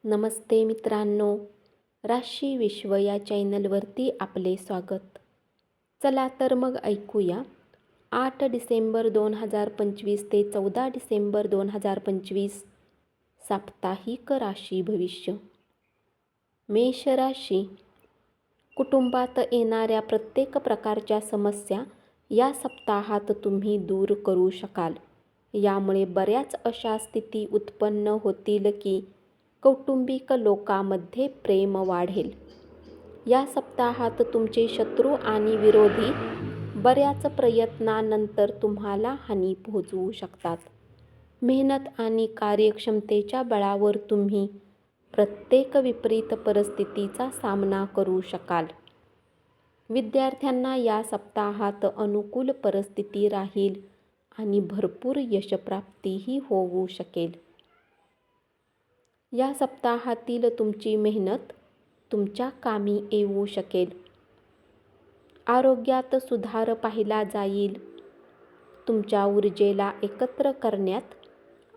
नमस्ते मित्रांनो, राशी विश्व या चॅनलवरती आपले स्वागत. चला तर मग ऐकूया 8 डिसेंबर 2025 ते 14 डिसेंबर 2025 साप्ताहिक राशी भविष्य. मेष राशी. कुटुंबात येणाऱ्या प्रत्येक प्रकारच्या समस्या या सप्ताहात तुम्ही दूर करू शकाल. यामुळे बऱ्याच अशा स्थिती उत्पन्न होतील की कौटुंबिक लोकांमध्ये प्रेम वाढेल. या सप्ताहात तुमचे शत्रू आणि विरोधी बऱ्याच प्रयत्नानंतर तुम्हाला हानी पोहोचवू शकतात. मेहनत आणि कार्यक्षमतेच्या बळावर तुम्ही प्रत्येक विपरीत परिस्थितीचा सामना करू शकाल. विद्यार्थ्यांना या सप्ताहात अनुकूल परिस्थिती राहील आणि भरपूर यशप्राप्तीही होऊ शकेल. या सप्ताहातील तुमची मेहनत तुमच्या कामी येऊ शकेल. आरोग्यात सुधार पाहिला जाईल. तुमच्या ऊर्जेला एकत्र करण्यात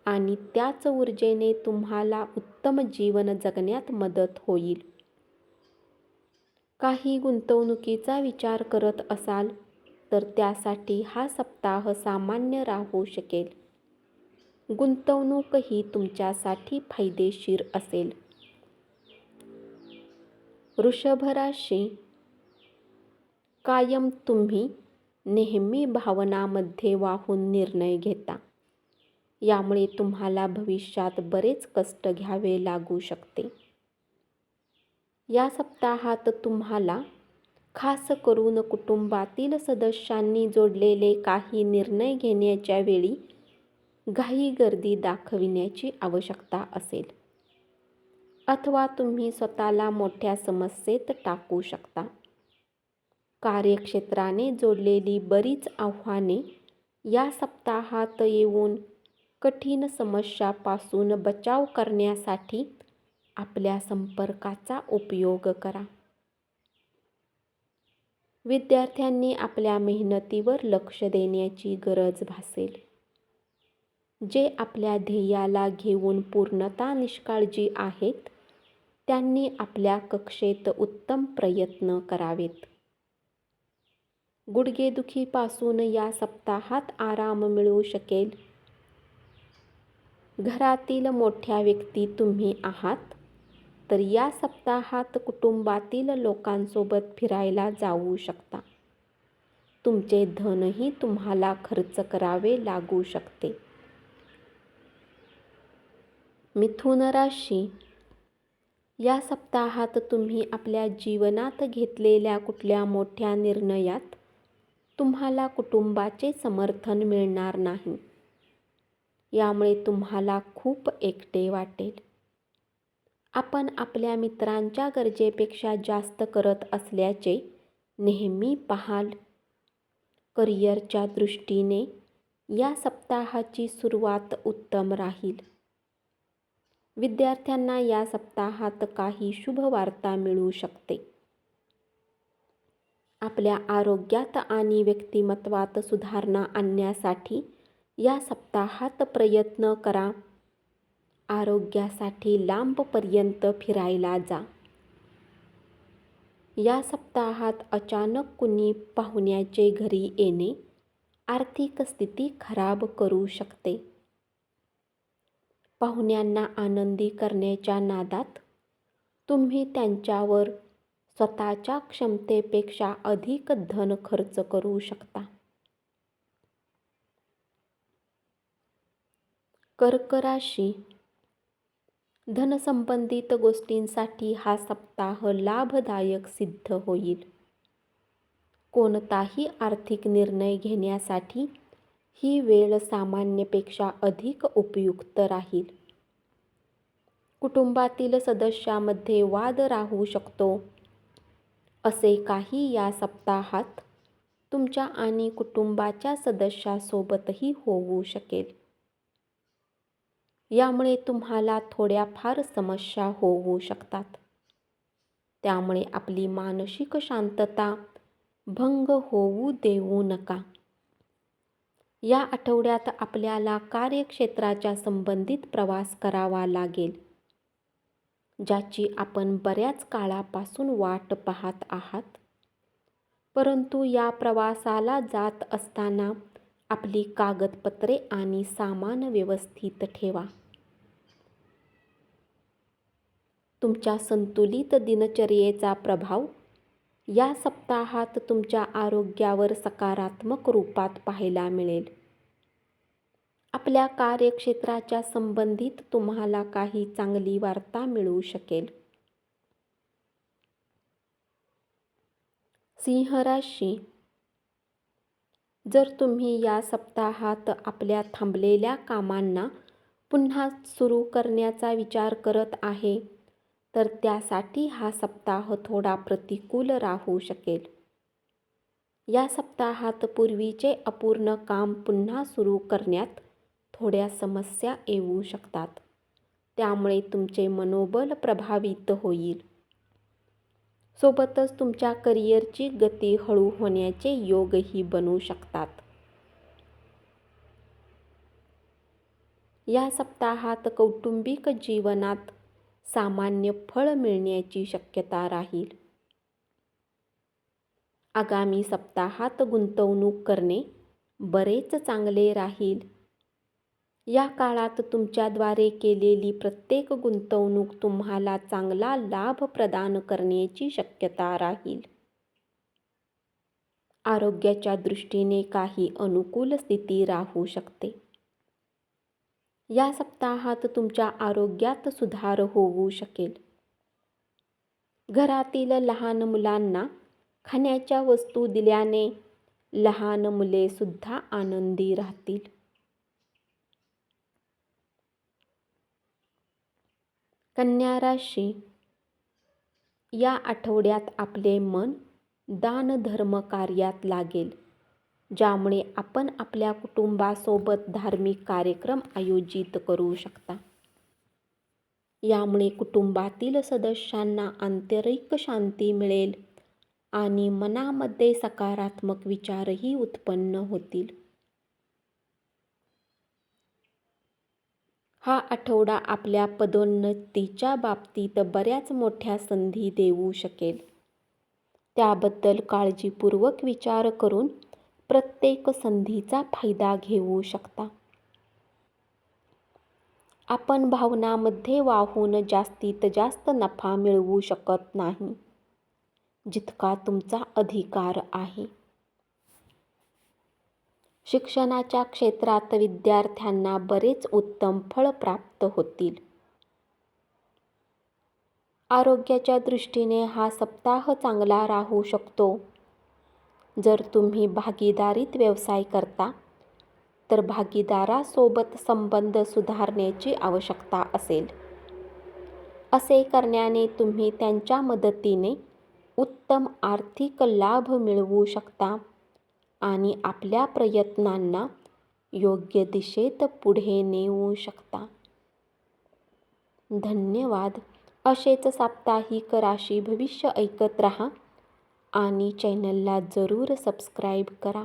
आणि त्याच ऊर्जेने तुम्हाला उत्तम जीवन जगण्यात मदत होईल. काही गुंतवणुकीचा विचार करत असाल तर त्यासाठी हा सप्ताह सामान्य राहू शकेल. गुंतवणूक ही तुमच्यासाठी फायदेशीर असेल. वृषभ राशी. कायम तुम्ही नेहमी भावनांमध्ये वाहून निर्णय घेता. यामुळे तुम्हाला भविष्यात बरेच कष्ट घ्यावे लागू शकते. या सप्ताहात तुम्हाला खास करून कुटुंबातील सदस्यांनी जोडलेले काही निर्णय घेण्याच्या वेळी घाईगर्दी दाखविण्याची आवश्यकता असेल. अथवा तुम्ही स्वतःला मोठ्या समस्येत टाकू शकता. कार्यक्षेत्राने जोडलेली बरीच आव्हाने या सप्ताहात येऊन कठीण समस्यांपासून बचाव करण्यासाठी आपल्या संपर्काचा उपयोग करा. विद्यार्थ्यांनी आपल्या मेहनतीवर लक्ष देण्याची गरज भासेल. जे आपल्या ध्येयाला घेऊन पूर्णतः निष्काळजी आहेत त्यांनी आपल्या कक्षेत उत्तम प्रयत्न करावेत. गुडघेदुखीपासून या सप्ताहात आराम मिळू शकेल. घरातील मोठ्या व्यक्ती तुम्ही आहात तर या सप्ताहात कुटुंबातील लोकांसोबत फिरायला जाऊ शकता. तुमचे धनही तुम्हाला खर्च करावे लागू शकते. मिथुन राशी. या सप्ताहात तुम्ही आपल्या जीवनात घेतलेल्या कुठल्या मोठ्या निर्णयात तुम्हाला कुटुंबाचे समर्थन मिळणार नाही. यामुळे तुम्हाला खूप एकटे वाटेल. आपण आपल्या मित्रांच्या गरजेपेक्षा जास्त करत असल्याचे नेहमी पाहाल. करिअरच्या दृष्टीने या सप्ताहाची सुरुवात उत्तम राहील. विद्यार्थ्यांना या सप्ताहात काही शुभ वार्ता मिळू शकते. आपल्या आरोग्यात आणि व्यक्तिमत्वात सुधारणा आणण्यासाठी या सप्ताहात प्रयत्न करा. आरोग्यासाठी लांबपर्यंत फिरायला जा. या सप्ताहात अचानक कुणी पाहुण्याचे घरी येणे आर्थिक स्थिती खराब करू शकते. पाहुण्यांना आनंदी करण्याच्या नादात तुम्ही त्यांच्यावर स्वतःच्या क्षमतेपेक्षा अधिक धन खर्च करू शकता. कर्क राशी. धनसंबंधित गोष्टींसाठी हा सप्ताह लाभदायक सिद्ध होईल. कोणताही आर्थिक निर्णय घेण्यासाठी ही वेळ सामान्यपेक्षा अधिक उपयुक्त राहील. कुटुंबातील सदस्यांमध्ये वाद राहू शकतो. असे काही या सप्ताहात तुमच्या आणि कुटुंबाच्या सदस्यासोबतही होऊ शकेल. यामुळे तुम्हाला थोड्याफार समस्या होऊ शकतात. त्यामुळे आपली मानसिक शांतता भंग होऊ देऊ नका. या आठवड्यात आपल्याला कार्यक्षेत्राच्या संबंधित प्रवास करावा लागेल. ज्याची आपण बऱ्याच काळापासून वाट पाहत आहात. परंतु या प्रवासाला जात असताना आपली कागदपत्रे आणि सामान व्यवस्थित ठेवा. तुमच्या संतुलित दिनचर्येचा प्रभाव या सप्ताहात तुमच्या आरोग्यावर सकारात्मक रूपात पाहायला मिळेल. आपल्या कार्यक्षेत्राच्या संबंधित तुम्हाला काही चांगली वार्ता मिळू शकेल. सिंह राशी, जर तुम्ही या सप्ताहात आपल्या थांबलेल्या कामांना पुन्हा सुरू करण्याचा विचार करत आहे, तर त्यासाठी हा सप्ताह थोडा प्रतिकूल राहू शकेल. या सप्ताहात पूर्वीचे अपूर्ण काम पुन्हा सुरू करण्यात थोड्या समस्या येऊ शकतात. त्यामुळे तुमचे मनोबल प्रभावित होईल. सोबतच तुमच्या करिअरची गती हळू होण्याचे योगही बनू शकतात. या सप्ताहात कौटुंबिक जीवनात सामान्य फळ मिळण्याची शक्यता राहील. आगामी सप्ताहात गुंतवणूक करणे बरेच चांगले राहील. या काळात तुमच्याद्वारे केलेली प्रत्येक गुंतवणूक तुम्हाला चांगला लाभ प्रदान करण्याची शक्यता राहील. आरोग्याच्या दृष्टीने काही अनुकूल स्थिती राहू शकते. या सप्ताहात तुमच्या आरोग्यात सुधार होऊ शकेल. घरातील लहान मुलांना खाण्याच्या वस्तू दिल्याने लहान मुले सुद्धा आनंदी राहतील. कन्या राशी, या आठवड्यात आपले मन दानधर्म कार्यात लागेल, ज्यामुळे आपण आपल्या कुटुंबासोबत धार्मिक कार्यक्रम आयोजित करू शकता. यामुळे कुटुंबातील सदस्यांना आंतरिक शांती मिळेल आणि मनामध्ये सकारात्मक विचारही उत्पन्न होतील. हा आठवडा आपल्या पदोन्नतीच्या बाबतीत बऱ्याच मोठ्या संधी देऊ शकेल. त्याबद्दल काळजीपूर्वक विचार करून प्रत्येक संधीचा फायदा घेऊ शकता. आपण भावनांमध्ये वाहून जास्तीत जास्त नफा मिळवू शकत नाही, जितका तुमचा अधिकार आहे. शिक्षणाच्या क्षेत्रात विद्यार्थ्यांना बरेच उत्तम फळ प्राप्त होतील. आरोग्याच्या दृष्टीने हा सप्ताह चांगला राहू शकतो. जर तुम्ही भागीदारीत व्यवसाय करता, तर भागीदारासोबत संबंध सुधारण्याची आवश्यकता असेल. असे करण्याने तुम्ही त्यांच्या मदतीने उत्तम आर्थिक लाभ मिळवू शकता आणि आपल्या प्रयत्नांना योग्य दिशेत पुढे नेऊ शकता. धन्यवाद. असेच साप्ताहिक राशी भविष्य ऐकत रहा आणि चॅनलला जरूर सबस्क्राईब करा.